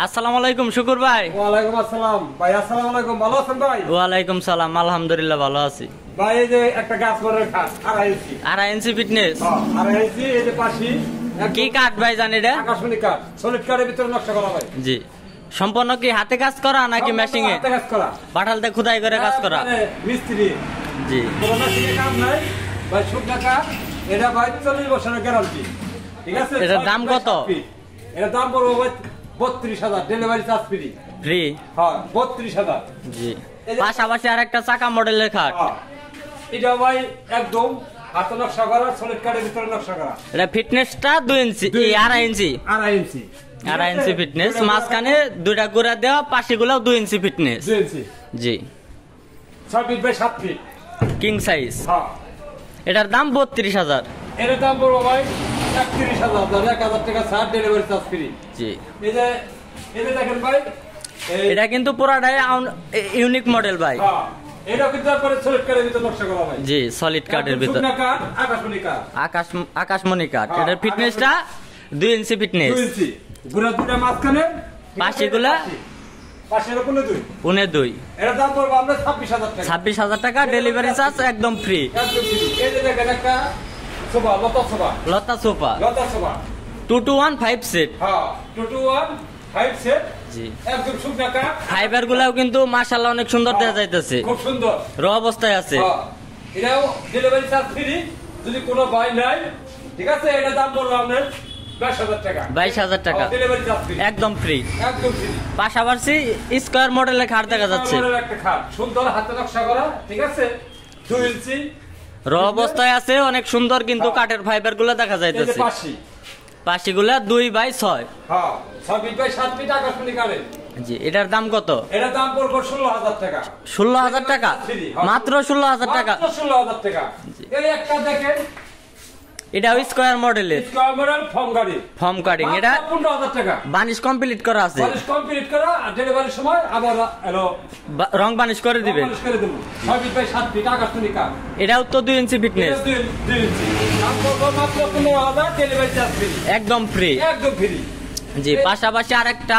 আসসালামু আলাইকুম শুকুর ভাই। ওয়ালাইকুম আসসালাম ভাই। আসসালামু আলাইকুম, ভালো আছেন ভাই? ওয়ালাইকুম সালাম, আলহামদুলিল্লাহ ভালো আছি ভাই। এই যে একটা গাছ করে খাট 2.5 ইঞ্চি ফিটনেস। 2.5 ইঞ্চি। এই যে পাশি কি কাঠ ভাই জানি এটা? আকাশমণি কাঠ, সলিড কাঠের ভিতরে নকশা করা ভাই। জি, সম্পূর্ণ কি হাতে কাজ করা নাকি মেশিং এ? হাতে কাজ করা, পাঠালতে খুদাই করে কাজ করা। মিস্ত্রি। জি, কোনো মেশিনে কাজ নাই ভাই, শুকনা কাঠ। এটা ভাই 40 বছরের গ্যারান্টি। ঠিক আছে। এটার দাম কত? এটার দাম পড়বে ভাই 32,000, ডেলিভারি চার্জ ফ্রি। ফ্রি? হ্যাঁ, 32,000। জি। পাশাপাশি আরেকটা চাকা মডেলের খাট। এটা ভাই একদম হাতে নকশা করা, সলিড কাঠের ভিতরে নকশা করা। এটা ফিটনেসটা 2 ইঞ্চি, 2.5 ইঞ্চি। 2.5 ইঞ্চি। 2.5 ইঞ্চি ফিটনেস, মাঝখানে দুইটা গুড়া দেওয়া, পাশেগুলোও 2 ইঞ্চি ফিটনেস। 2 ইঞ্চি। জি। 6 feet by 7 feet. King size. হ্যাঁ। এটার দাম 32,000। এর দাম পড়বে ভাই 31,000, 1,000 টাকা ছাড়, ডেলিভারি চার্জ ফ্রি। জি। এই যে দেখেন ভাই, এটা কিন্তু পুরাটাই ইউনিক মডেল ভাই। হ্যাঁ, এটা কিন্তু আপনার সলিড কাঠের ভিতরে নকশা করা ভাই। জি, সলিড কাঠের ভিতর। শুকনা কাঠ, আকাশমণি কাঠ। আকাশমণি কাঠ। এটার ফিটনেসটা 2 ইঞ্চি ফিটনেস। 2 ইঞ্চি। গুড়া দুটা মাঝখানে, পাশেগুলা পাশের কোণে 2। পুনে 2। এর দাম পড়বে আমরা 26,000 টাকা। 26,000 টাকা, ডেলিভারি চার্জ একদম ফ্রি। একদম ফ্রি। এই যে দেখেন একটা সোফা, লতা সোফা। লতা সোফা। লতা সোফা 2-to-1 সেট। হ্যাঁ, 2-to-1 5 সেট। জি। একদম শুকনা কাঠ। ফাইবার গুলাও কিন্তু মাশাআল্লাহ অনেক সুন্দর দেখা যাইতেছে। খুব সুন্দর। র অবস্থায় আছে। হ্যাঁ, এটাও ডেলিভারি চার্জ ফ্রি যদি কোনো ভাই নাই। ঠিক আছে। এটা দাম পড়বে আপনার 22,000 টাকা। 22,000 টাকা, ডেলিভারি চার্জ ফ্রি। একদম ফ্রি। একদম ফ্রি। পাশাপাশি স্কয়ার মডেলের খাট দেখা যাচ্ছে। মডেলের একটা খাট, সুন্দর হাতে নকশা করা। ঠিক আছে। 2 ইঞ্চি। র অবস্থায় আছে, অনেক সুন্দর, কিন্তু কাঠের ফাইবার গুলো দেখা এই যে যাইতেছে। পাশি। পাশিগুলা 2/6। হ্যাঁ, 6 ফিট বাই 7 ফিট আকাশমণি কাঠের। জি। এটার দাম কত? এটার দাম পড়বে 16,000 টাকা। 16,000 টাকা, মাত্র 16,000 টাকা। মাত্র 16,000 টাকা। এই একটা দেখেন, এটাও স্কয়ার মডেলের, স্কয়ার মডেল ফর্ম গাড়ি। Form cutting. এটা 15,000 টাকা। বানিশ কমপ্লিট করা আছে। বানিশ কমপ্লিট করা, আর ডেলিভারির সময় আবার হ্যালো রং বানিশ করে দিবেন। বানিশ করে দেব। 6 ফিট বাই 7 ফিট আকাশমণি কাঠ। এটাও তো 2 ইঞ্চি ফিটনেস। 2 ইঞ্চি। দাম পড়বে মাত্র 15,000, ডেলিভারি চার্জ ফ্রি। একদম ফ্রি। একদম ফ্রি। জি। পাশাপাশি আরেকটা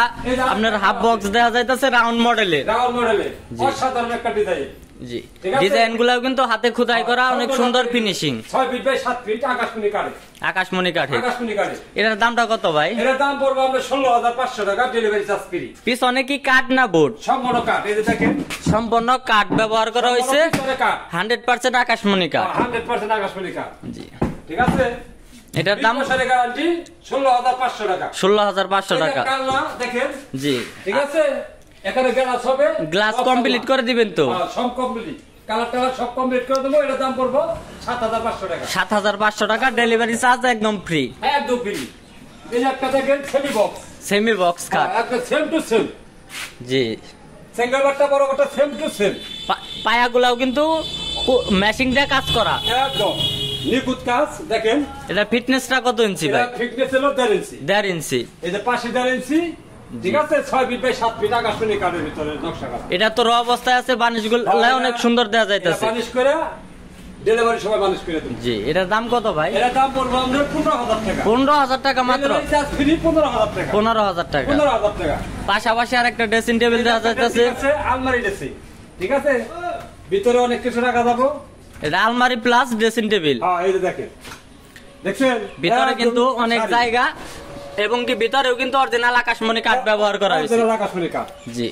আপনার হাফ বক্স দেওয়া যাইতেছে রাউন্ড মডেলের। রাউন্ড মডেলের অসাধারণ একটা ডিজাইন। জি। ঠিক আছে। ডিজাইন গুলাও কিন্তু হাতে খোদাই করা, অনেক সুন্দর ফিনিশিং। 6 ফিট বাই 7 ফিট আকাশমণি কাঠে। আকাশমণি কাঠে। আকাশমণি কাঠে। এটার দামটা কত ভাই? এর দাম পড়বে আমরা 16,500 টাকা, ডেলিভারি চার্জ ফ্রি। পিছনে কি কাঠ না বোর্ড? সম্পূর্ণ কাঠ। এই যে দেখেন, সম্পূর্ণ কাঠ ব্যবহার করা হয়েছে। 100% আকাশমণি কাঠ। 100% আকাশমণি কাঠ। জি। ঠিক আছে। এটার দাম গ্যারান্টি 16,500 টাকা। 16,500 টাকা। দেখেন। জি। ঠিক আছে। এখানে গ্লাস হবে, গ্লাস কমপ্লিট করে দিবেন তো? সব কমপ্লিট, কালার টালার সব কমপ্লিট করে দেবো। এটার দাম পড়বো 7,500 টাকা। 7,500 টাকা, ডেলিভারি চার্জ একদম ফ্রি। একদম ফ্রি। এই যে একটা দেখেন সেমি বক্স। সেমি বক্স কাঠ। একটা same to same. G. Single বারটা বড় বারটা সেম টু সেম। পায়াগুলাও কিন্তু ম্যাচিং দিয়ে কাজ করা, একদম নিখুঁত কাজ। দেখেন। এটা ফিটনেসটা কত ইঞ্চি ভাই? ফিটনেস হলো 1.5 ইঞ্চি। 1.5 ইঞ্চি। এই যে পাশে 1.5 ইঞ্চি। ঠিক আছে। 6 ফিট বাই 7 ফিট আকাশমণি কাঠের ভিতরে নকশা করা। এটা তো র অবস্থায় আছে, বানিশগুলো অনেক সুন্দর দেওয়া যাইতেছে। বানিশ করে ডেলিভারি সময় বানিশ করে দেব। জি। এটার দাম কত ভাই? এর দাম পড়বে আমরা 15,000 টাকা। 15,000 টাকা মাত্র। Delivery charge free. 15,000 টাকা। 15,000 টাকা। 15,000 টাকা। পাশাপাশি আরেকটা ড্রেসিং টেবিল দেওয়া যাইতেছে। আলমারি ড্রেসিং। ঠিক আছে। ভিতরে অনেক কিছু রাখা যাবে। এটা আলমারি প্লাস ড্রেসিং টেবিল। হ্যাঁ, এই যে দেখেন। দেখছেন, ভিতরে কিন্তু অনেক জায়গা, এবং কি ভিতরেও কিন্তু অরিজিনাল আকাশমণি কাঠ ব্যবহার করা হয়েছে। অরিজিনাল আকাশমণি কাঠ। জি।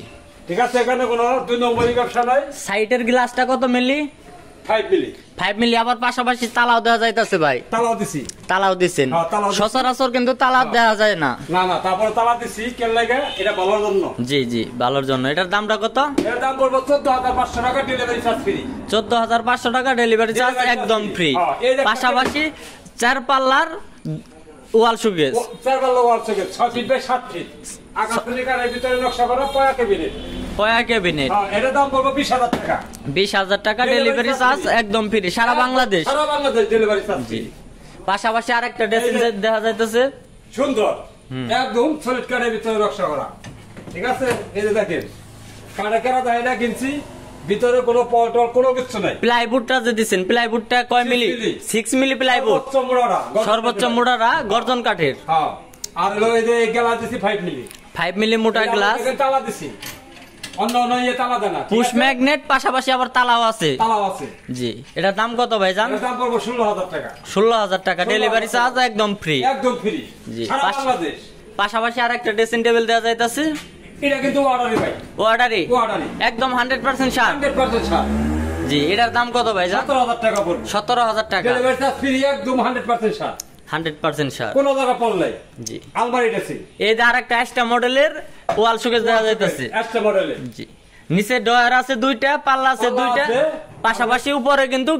ঠিক আছে। এখানে কোনো 2 নম্বরই ব্যবসা নাই। সাইটের গ্লাসটা কত মিলি? 5 মিলি। 5 মিলি। আবার পাশাপাশি তালাও দেওয়া যাইতেছে ভাই। তালাও দিছি। তালাও দিছেন? হ্যাঁ, তালাও দিছি। সচরাচর কিন্তু তালা দেওয়া যায় না। না না, তারপরে তালা দিছি কেন লাগে? এটা ভালোর জন্য। জি জি, ভালোর জন্য। এটার দামটা কত? এর দাম পড়বে 14,500 টাকা, ডেলিভারি চার্জ ফ্রি। 14,500 টাকা, ডেলিভারি চার্জ একদম ফ্রি। পাশাপাশি 4 পাল্লার ওয়াল শোকেস। 4 পাল্লা wall showcase, 6 feet by 7 feet আকাশমণি কাঠের ভিতরে নকশা করা পয়া ক্যাবিনেট। পয়া ক্যাবিনেট। এর দাম পড়বে 20,000 টাকা। 20,000 টাকা, ডেলিভারি চার্জ একদম ফ্রি, সারা বাংলাদেশ। সারা বাংলাদেশ ডেলিভারি চার্জ ফ্রি। পাশাপাশি আরেকটা ড্রেসিং সেট দেখা যাইতেছে, সুন্দর, একদম সলিড কাঠের ভিতরে নকশা করা। ঠিক আছে। এই যে দেখেন, কাঠে কেরা যায় না কিনছি, ভিতরে কোনো পটল কোনো কিছু নাই। প্লাইউডটা যে দিচ্ছেন, প্লাইউডটা কয় মিলি? 6 মিলি প্লাইউড। সর্বোচ্চ মোড়ারা গর্জন কাঠের। হ্যাঁ। আর হলো এই যে গেলা দিছি 5 মিলি। 5 মিলি মোটা গ্লাস, তালা দিছি, অন্য অন্য তালা দেয় না, পুশ ম্যাগনেট, পাশাপাশি আবার তালাও আছে। তালাও আছে। জি, এটার দাম কত ভাই জান? এটার দাম পড়বে 16,000 টাকা। 16,000 টাকা, ডেলিভারি চার্জ একদম ফ্রি। একদম ফ্রি, জি। সারা বাংলাদেশ। পাশাপাশি আরেকটা ড্রেসিং টেবিল দেওয়া যাইতাছে, এটা কিন্তু অর্ডারই ভাই, অর্ডারই অর্ডারই একদম 100% সার। 100% ছাড়। জি, এটার দাম কত ভাই জান? 17,000 টাকা পড়বে। 17,000 টাকা, ডেলিভারি চার্জ ফ্রি, একদম 100% ছাড়। 100% সার। কোন জায়গা পড়লে জি, আলমারি আছে। এই যে আরেকটা এক্সট্রা মডেলের ওয়াল শোকেস দেওয়া যাইতাছে। একটা মডেলে। জি, নিচে ডয়ার আছে দুইটা, পাল্লা আছে দুইটা, পাশাপাশি উপরে কিন্তু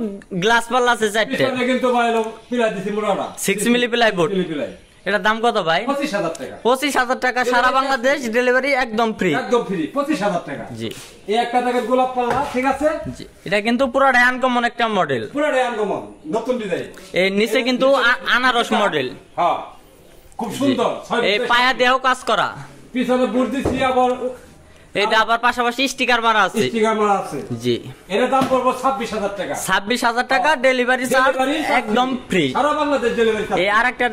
গ্লাস পাল্লা আছে 4টা। পিছনে কিন্তু ভাইলো পিলা দিছি মোড়াটা 6 মিলি প্লাইবোর্ড। এটার দাম কত ভাই? 25,000 টাকা। 25,000 টাকা, সারা বাংলাদেশ ডেলিভারি একদম ফ্রি। একদম ফ্রি, 25,000 টাকা। জি, এই একটা দেখেন গোলাপ পাল্লা, ঠিক আছে? জি, এটা কিন্তু পুরোটাই আনকমন একটা মডেল। পুরোটাই আনকমন, নতুন ডিজাইন। এই নিচে কিন্তু আনারস মডেল। হ্যাঁ, খুব সুন্দর। এই পায়া দেও কাজ করা, পিছনে বুট দিছি, আবার এটা আবার পাশাপাশি স্টিকার মারা আছে। স্টিকার মারা আছে। জি, এর দাম পড়বে 26,000 টাকা। 26,000 টাকা, ডেলিভারি চার্জ একদম ফ্রি। সারা বাংলাদেশ ডেলিভারি চার্জ। এই আরেকটা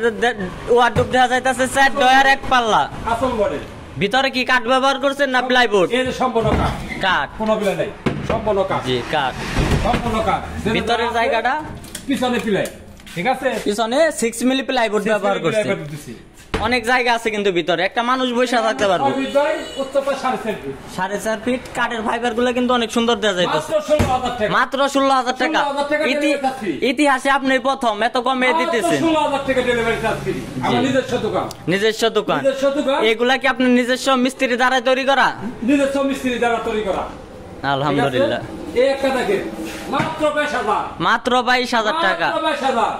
ওয়ার্ডরোব দেওয়া যাইতাছে 4 ডয়ার 1 পাল্লা। আসল মডেল। ভিতরে কি কাঠ ব্যবহার করছেন না প্লাইবোর্ড? এর সম্পূর্ণ কাঠ। কাঠ, কোনো বিলা নাই, সম্পূর্ণ কাঠ। জি কাঠ। সম্পূর্ণ কাঠ। ভিতরের জায়গাটা পিছনে পিলাই, ঠিক আছে? পিছনে 6 মিলি প্লাইবোর্ড ব্যবহার করছে। অনেক জায়গা আছে কিন্তু ভিতরে একটা মানুষ বসে থাকতে পারবে। উচ্চতা 4.5 ফিট। 4.5 ফিট। কাঠের ফাইবার গুলো কিন্তু অনেক সুন্দর দেওয়া যাইতেছে। মাত্র 16,000 টাকা। ইতিহাসে আপনি প্রথম এত কমে দিতেছেন। 16,000 টাকা ডেলিভারি চার্জ ফ্রি। আমার নিজস্ব দোকান। নিজস্ব দোকান। নিজস্ব দোকান। এগুলা কি আপনার নিজস্ব মিস্ত্রি দ্বারা তৈরি করা? নিজস্ব মিস্ত্রি দ্বারা তৈরি করা। আলহামদুলিল্লাহ। এই একটা দেখেন, মাত্র 22,000। মাত্র 22,000 টাকা। মাত্র 22,000।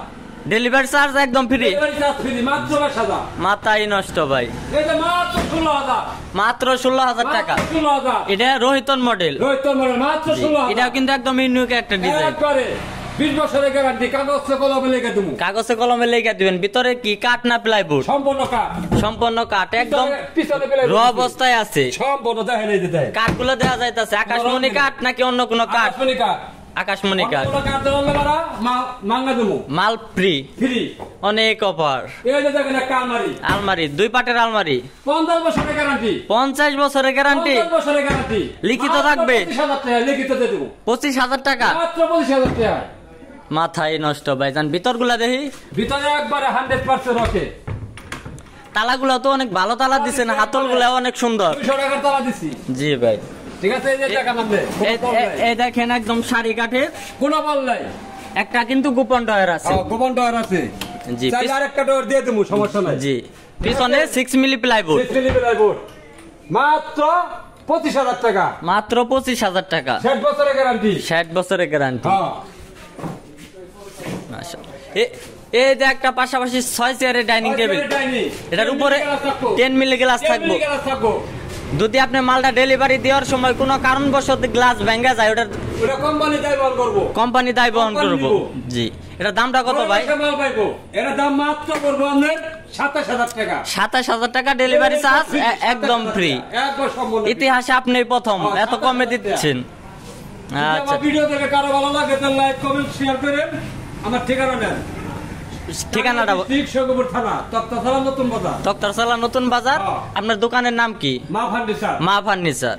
ডেলিভারি চার্জ একদম ফ্রি। ডেলিভারি চার্জ ফ্রি, মাত্র 22,000। মাথাই নষ্ট ভাই। এই যে মাত্র 16,000। মাত্র 16,000 টাকা। 16,000। এটা রোহিতন মডেল। রোহিতন মডেল, মাত্র 16,000। এটাও কিন্তু একদম ইউনিক একটা ডিজাইন। একবারে 20 বছরের গ্যারান্টি, কাগজে কলমে লিখে দেবো। কাগজে কলমে লিখে দিবেন। ভিতরে কি কাঠ না প্লাইবোর্ড? সম্পূর্ণ কাঠ। সম্পূর্ণ কাঠ, একদম পিছনে প্লাইবোর্ড র অবস্থায় আছে। সম্পূর্ণ দেখেন, এই যে দেখেন কাঠগুলো দেওয়া যাইতাছে আকাশমণি কাঠ নাকি অন্য কোন কাঠ? আকাশমণি কাঠ। আকাশমণি কাঠ। অন্য কাঠ দেওয়া হলে বারা মাঙ্গা দেবো। মাল ফ্রি। ফ্রি। অনেক অফার। এই যে দেখেন একটা আলমারি। আলমারি, 2 পাটের আলমারি। 50 বছরের গ্যারান্টি। 50 বছরের গ্যারান্টি। 50 বছরের গ্যারান্টি। লিখিত থাকবে। 25,000 টাকা লিখিত দিয়ে দেবো। 25,000 টাকা। মাত্র 25,000 টাকা। মাথায় নষ্ট ভাইজান। ভিতরগুলা দেখি। ভিতরে একবারে 100% ওকে। তালাগুলো তো অনেক ভালো তালা দিছেন, হাতলগুলো অনেক সুন্দর। 200 টাকার তালা দিছি। জি ভাই, ঠিক আছে? এই যে টাকা নামবে। এই দেখেন একদম সারি কাঠের। কোনো বল নাই। একটা কিন্তু গোপন ডয়ার আছে। গোপন ডয়ার আছে। জি, চাইলে আরেকটা ডয়ার দিয়ে দেবো, সমস্যা নাই। জি, পিছনে 6 মিলি প্লাইবোর্ড। 6 মিলি প্লাইবোর্ড। মাত্র 25,000 টাকা। মাত্র 25,000 টাকা। 60 বছরের গ্যারান্টি। 60 বছরের গ্যারান্টি। হ্যাঁ। এই যে একটা পাশাপাশি 6 চেয়ারের ডাইনিং টেবিল। এটার উপরে 10 মিলি গ্লাস থাকবে। যদি আপনি মালটা ডেলিভারি দেওয়ার সময় কোনো কারণবশত গ্লাস ভেঙে যায়, ওটা কোম্পানি দায় বহন করব। কোম্পানি দায় বহন করব। জি, এটা দামটা কত ভাই? এর দাম মাত্র করব আপনার 27,000 টাকা। 27,000 টাকা, ডেলিভারি চার্জ একদম ফ্রি। একবার সম্পূর্ণ। ইতিহাসে আপনি প্রথম এত কমে দিচ্ছেন। আচ্ছা, ভিডিও দেখে কারো ভালো লাগে তাহলে লাইক কমেন্ট শেয়ার করেন। আমার ঠিকানা নেন। ঠিকানাটা ঠিক সৈয়দপুর থানা, তক্তাছালা নতুন বাজার। তক্তাছালা নতুন বাজার। আপনার দোকানের নাম কি? মা ফার্নিচার। মা ফার্নিচার।